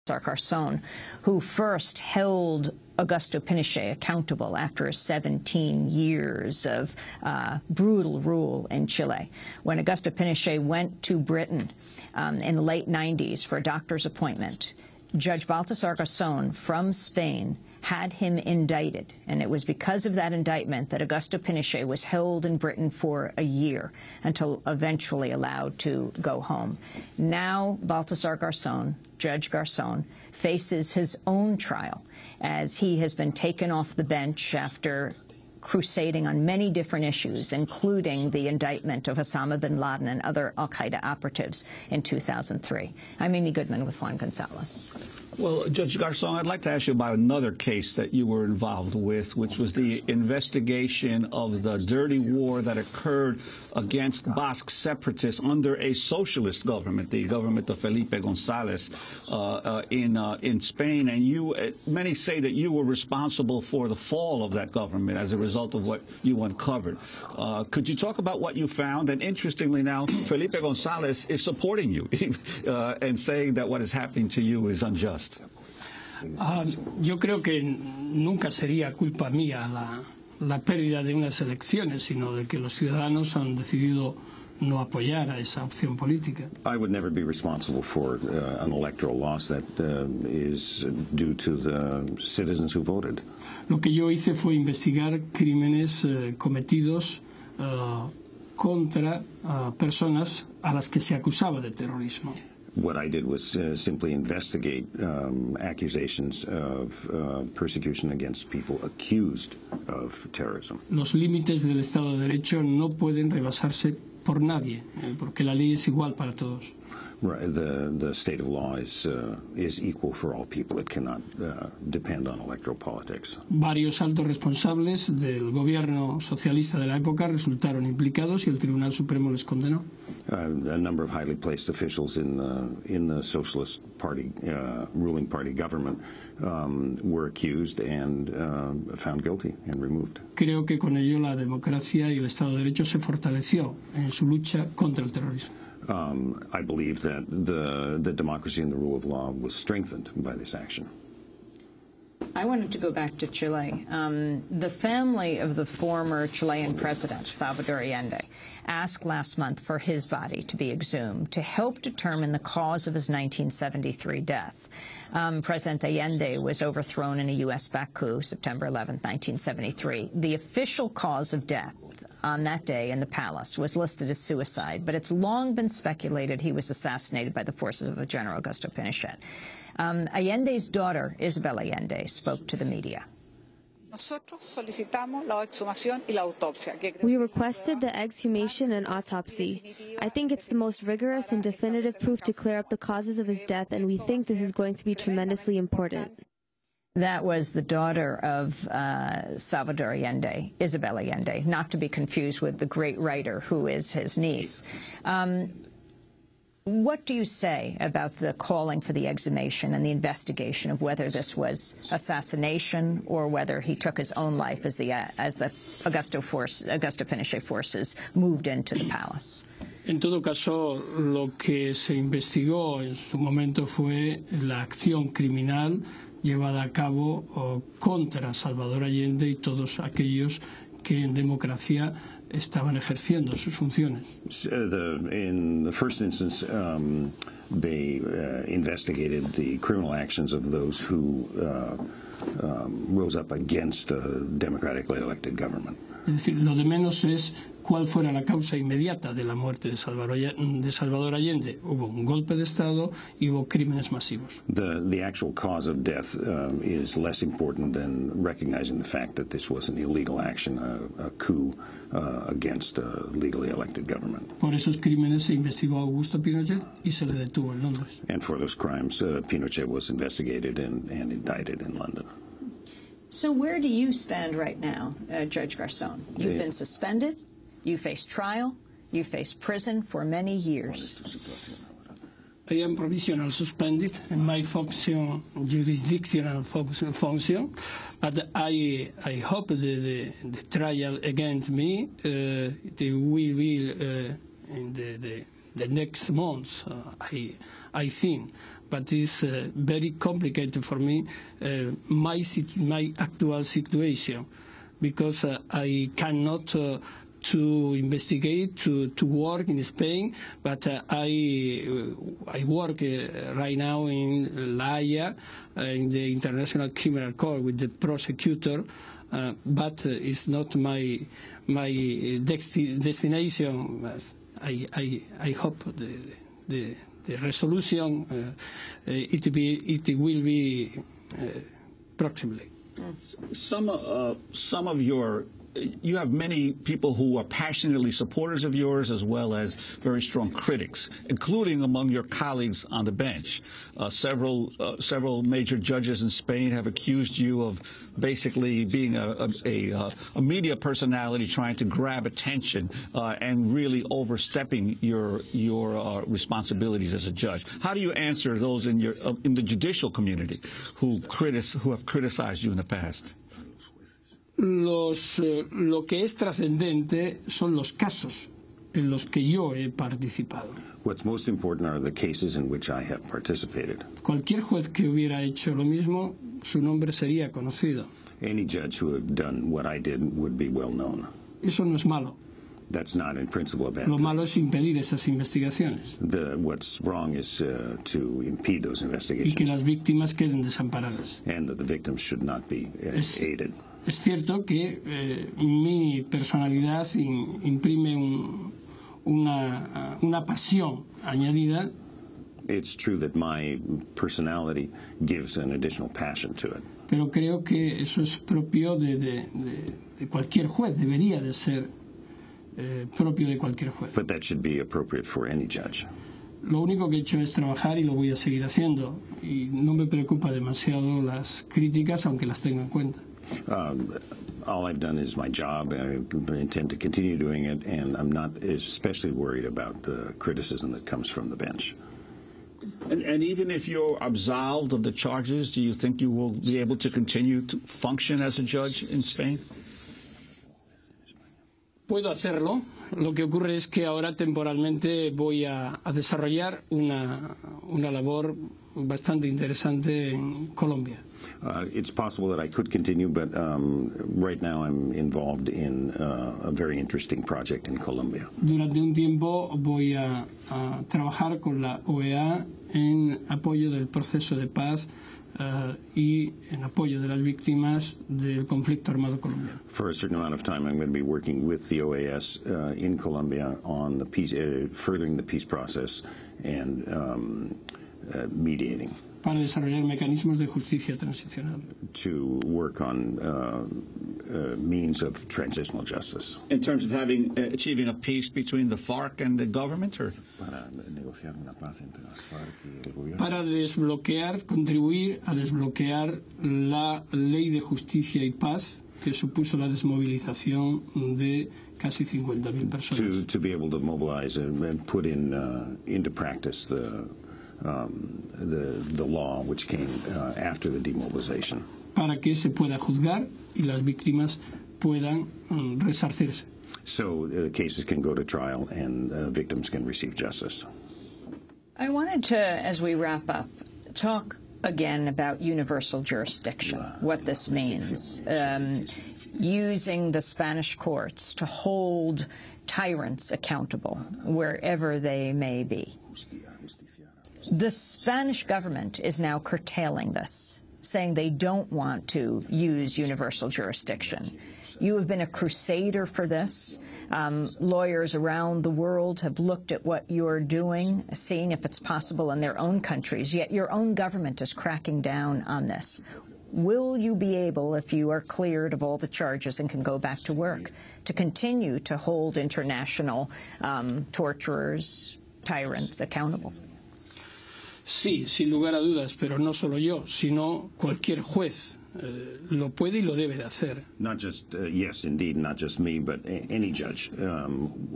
Garzon, who first held Augusto Pinochet accountable after 17 years of brutal rule in Chile. When Augusto Pinochet went to Britain in the late 90s for a doctor's appointment, Judge Baltasar Garzon from Spain had him indicted, and it was because of that indictment that Augusto Pinochet was held in Britain for a year until eventually allowed to go home. Now Baltasar Garzon, Judge Garzon, faces his own trial as he has been taken off the bench after crusading on many different issues, including the indictment of Osama bin Laden and other al-Qaeda operatives in 2003. I'm Amy Goodman with Juan Gonzalez. Well, Judge Garzon, I'd like to ask you about another case that you were involved with, which was the investigation of the dirty war that occurred against Basque separatists under a socialist government, the government of Felipe González in Spain. And many say that you were responsible for the fall of that government as a result of what you uncovered. Could you talk about what you found? And interestingly now, Felipe González is supporting you and saying that what is happening to you is unjust. Yo creo que nunca sería culpa mía la pérdida de unas elecciones, sino de que los ciudadanos han decidido no apoyar a esa opción política. I would never be responsible for an electoral loss that is due to the citizens who voted. Lo que yo hice fue investigar crímenes cometidos contra personas a las que se acusaba de terrorismo. What I did was simply investigate accusations of persecution against people accused of terrorism. Los límites del Estado de Derecho no pueden rebasarse por nadie, porque la ley es igual para todos. Right. The state of law is equal for all people. It cannot depend on electoral politics. Varios altos responsables del gobierno socialista de la época resultaron implicados y el Tribunal Supremo les condenó. A number of highly placed officials in the Socialist Party, ruling party government, were accused and found guilty and removed. Creo que con ello la democracia y el Estado de Derecho se fortaleció en su lucha contra el terrorismo. I believe that the democracy and the rule of law was strengthened by this action. I wanted to go back to Chile. The family of the former Chilean president, Salvador Allende, asked last month for his body to be exhumed to help determine the cause of his 1973 death. President Allende was overthrown in a U.S.-backed coup September 11, 1973. The official cause of death on that day in the palace was listed as suicide, but it's long been speculated he was assassinated by the forces of General Augusto Pinochet. Allende's daughter, Isabel Allende, spoke to the media. We requested the exhumation and autopsy. I think it's the most rigorous and definitive proof to clear up the causes of his death, and we think this is going to be tremendously important. That was the daughter of Salvador Allende, Isabel Allende, not to be confused with the great writer who is his niece. What do you say about the calling for the exhumation and the investigation of whether this was assassination or whether he took his own life as the Augusto Pinochet forces moved into the palace? En todo caso, lo que se investigó en su momento fue la acción criminal llevada a cabo contra Salvador Allende y todos aquellos que en democracia estaban ejerciendo sus funciones. In the first instance, they investigated the criminal actions of those who rose up against a democratically elected government. Es decir, lo de menos es cuál fuera la causa inmediata de la muerte de Salvador Allende. Hubo un golpe de Estado y hubo crímenes masivos. The actual cause of death is less important than recognizing the fact that this was an illegal action, a coup against a legally elected government. Por esos crímenes se investigó a Augusto Pinochet y se le detuvo en Londres. And for those crimes, Pinochet was investigated and indicted in London. So where do you stand right now, Judge Garzon? You've been suspended, you face trial, you face prison for many years. I am provisional suspended in my function, jurisdictional function, but I hope the trial against me they will be in the next months, I think. but it's very complicated for me, my actual situation, because I cannot to investigate, to work in Spain, but I work right now in La Haya, in the International Criminal Court with the prosecutor, but it's not my destination. I hope the resolution it will be proximally. Some of you have many people who are passionately supporters of yours, as well as very strong critics, including among your colleagues on the bench. Several major judges in Spain have accused you of basically being a media personality trying to grab attention and really overstepping your responsibilities as a judge. How do you answer those in the judicial community who have criticized you in the past? Lo que es trascendente son los casos en los que yo he participado. What's most important are the cases in which I have participated. Cualquier juez que hubiera hecho lo mismo, su nombre sería conocido. Any judge who had done what I did would be well known. Eso no es malo. That's not in principle a bad Lo thing. malo es impedir esas investigaciones. What's wrong is to impede those investigations. Y que las víctimas queden desamparadas. And that the victims should not be aided. Es cierto que mi personalidad imprime una pasión añadida. It's true that my personality gives an additional passion to it. Pero creo que eso es propio de cualquier juez, debería de ser propio de cualquier juez. But that should be appropriate for any judge. Lo único que he hecho es trabajar y lo voy a seguir haciendo. Y no me preocupa demasiado las críticas, aunque las tengo en cuenta. All I've done is my job, and I intend to continue doing it, and I'm not especially worried about the criticism that comes from the bench. And even if you're absolved of the charges, do you think you will be able to continue to function as a judge in Spain? Puedo hacerlo. Lo que ocurre es que ahora temporalmente voy a desarrollar una labor bastante interesante en Colombia. It's possible that I could continue, but right now I'm involved in a very interesting project in Colombia. Durante un tiempo voy a trabajar con la OEA en apoyo del proceso de paz y en apoyo de las víctimas del conflicto armado colombiano. For a certain amount of time, I'm going to be working with the OAS in Colombia on the peace, furthering the peace process and mediating. Para desarrollar mecanismos de justicia transicional. To work on means of transitional justice. In terms of achieving a peace between the FARC and the government, or? Para negociar una paz entre las FARC y el gobierno. Para contribuir a desbloquear la ley de justicia y paz que supuso la desmovilización de casi 50.000 personas. To be able to mobilize and put into practice the law which came after the demobilization. Para que se pueda juzgar y las víctimas puedan resarcirse. So cases can go to trial and victims can receive justice. I wanted to, as we wrap up, talk again about universal jurisdiction, what this means. Using the Spanish courts to hold tyrants accountable wherever they may be. The Spanish government is now curtailing this, saying they don't want to use universal jurisdiction. You have been a crusader for this. Lawyers around the world have looked at what you're doing, seeing if it's possible in their own countries, yet your own government is cracking down on this. Will you be able, if you are cleared of all the charges and can go back to work, to continue to hold international torturers, tyrants accountable? Sí, sin lugar a dudas, pero no solo yo, sino cualquier juez lo puede y lo debe de hacer. Not just, yes, indeed, not just me, but any judge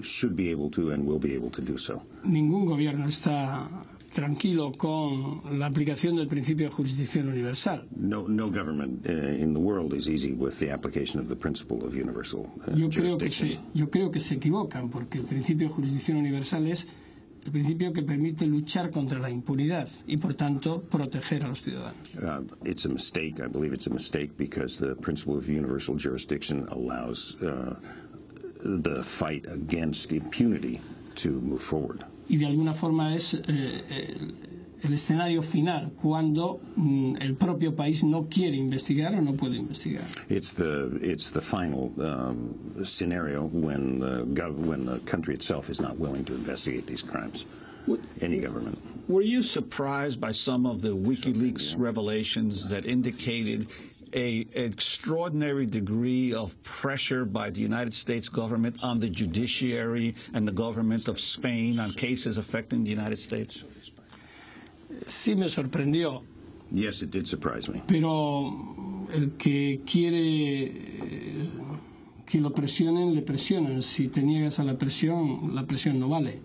should be able to and will be able to do so. Ningún gobierno está tranquilo con la aplicación del principio de jurisdicción universal. No government in the world is easy with the application of the principle of universal jurisdiction. Yo creo que se equivocan, porque el principio de jurisdicción universal es el principio que permite luchar contra la impunidad y, por tanto, proteger a los ciudadanos. It's a mistake. I believe it's a mistake because the principle of universal jurisdiction allows the fight against impunity to move forward. Y de alguna forma es el escenario final cuando el propio país no quiere investigar o no puede investigar. It's the final scenario when the country itself is not willing to investigate these crimes. Any government. Were you surprised by some of the WikiLeaks revelations that indicated an extraordinary degree of pressure by the United States government on the judiciary and the government of Spain on cases affecting the United States? Sí me sorprendió. Yes, it did surprise me. Pero el que quiere que lo presionen, le presionan. Si te niegas a la presión no vale.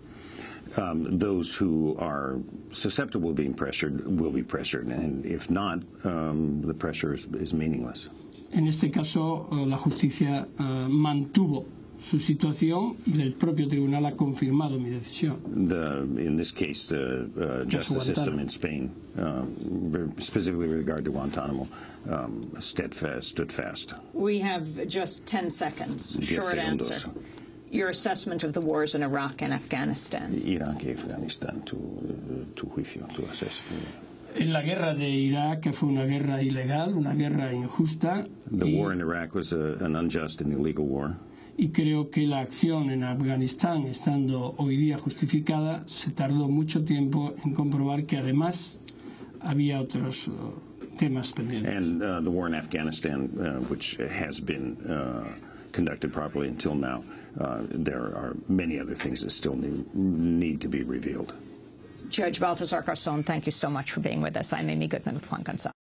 Those who are susceptible to being pressured will be pressured, and if not, the pressure is meaningless. En este caso, la justicia mantuvo su situación y el propio tribunal ha confirmado mi decisión. In this case, the justice system in Spain, specifically with regard to Guantanamo, stood fast. We have just 10 seconds. 10 Short segundos. answer. Your assessment of the wars in Iraq and Afghanistan. Irak y Afganistán, tu juicio, tu aseso. En la guerra de Irak, que fue una guerra ilegal, una guerra injusta. The war in Iraq was an unjust and illegal war. Y creo que la acción en Afganistán, estando hoy día justificada, se tardó mucho tiempo en comprobar que además había otros temas pendientes. And the war in Afghanistan, which has been conducted properly until now, there are many other things that still need to be revealed. Judge Baltasar Garzon, thank you so much for being with us. I'm Amy Goodman with Juan Gonzalez.